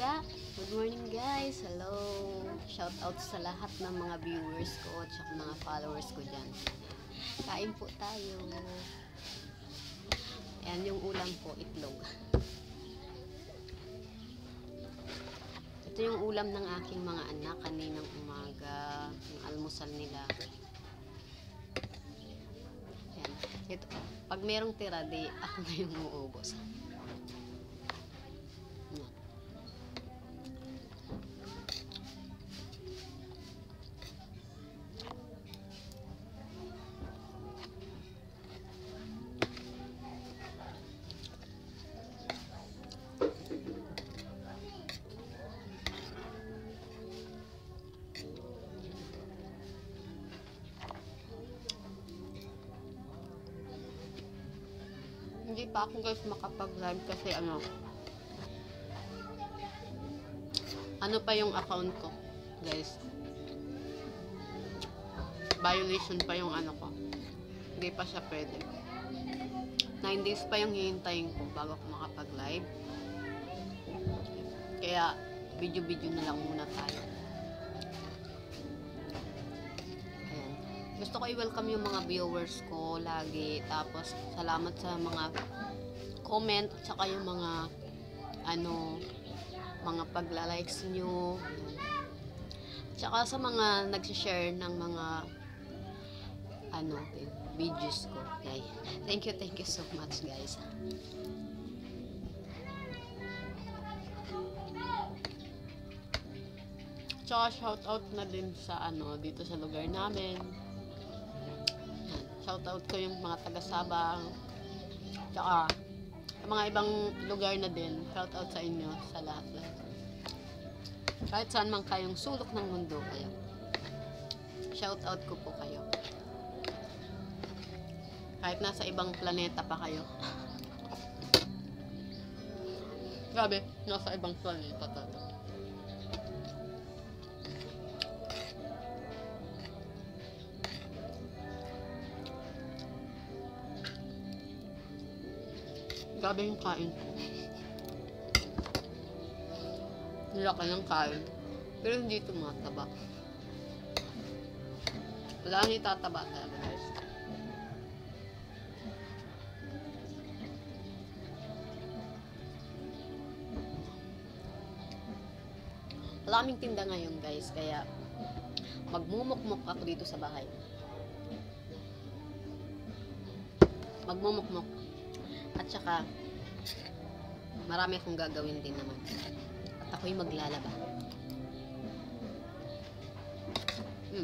Good morning guys. Hello. Shout out sa lahat ng mga viewers ko at mga followers ko dyan. Kain po tayo. Ayan yung ulam ko, itlog. Ito yung ulam ng aking mga anak kaninang umaga. Yung almusal nila. Ayan. Ito, pag merong tira, di ako na yung uubos. Hindi pa ako guys makapag-live kasi ano pa yung account ko guys, violation pa yung ko, hindi pa siya pwede. 9 days pa yung hihintayin ko bago ako makapag-live, kaya video na lang muna tayo. Gusto ko i-welcome yung mga viewers ko lagi. Tapos, salamat sa mga comment at saka yung mga mga pagla-likes nyo. At saka sa mga nagsishare ng mga videos ko. Okay. Thank you so much guys. Tsaka shout out na din sa dito sa lugar namin. Shoutout ko yung mga taga-Sabang, tsaka sa mga ibang lugar na din. Shoutout sa inyo, sa lahat. Kahit saan man kayong sulok ng mundo kayo. Shoutout ko po kayo. Kahit nasa ibang planeta pa kayo. Grabe, nasa ibang planeta talaga. Grabe yung kain ko. Nilaki ng kain. Pero hindi tumataba. Wala nang itataba talaga guys. Wala kaming tinda ngayon guys. Kaya magmumukmuk ako dito sa bahay. Magmumukmuk. At saka, marami akong gagawin din naman. At ako'y maglalaba.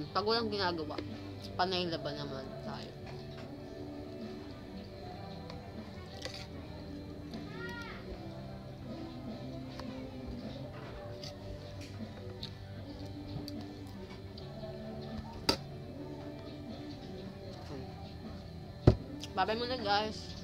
Pag walang ginagawa, panay laba naman tayo. Babay muna guys.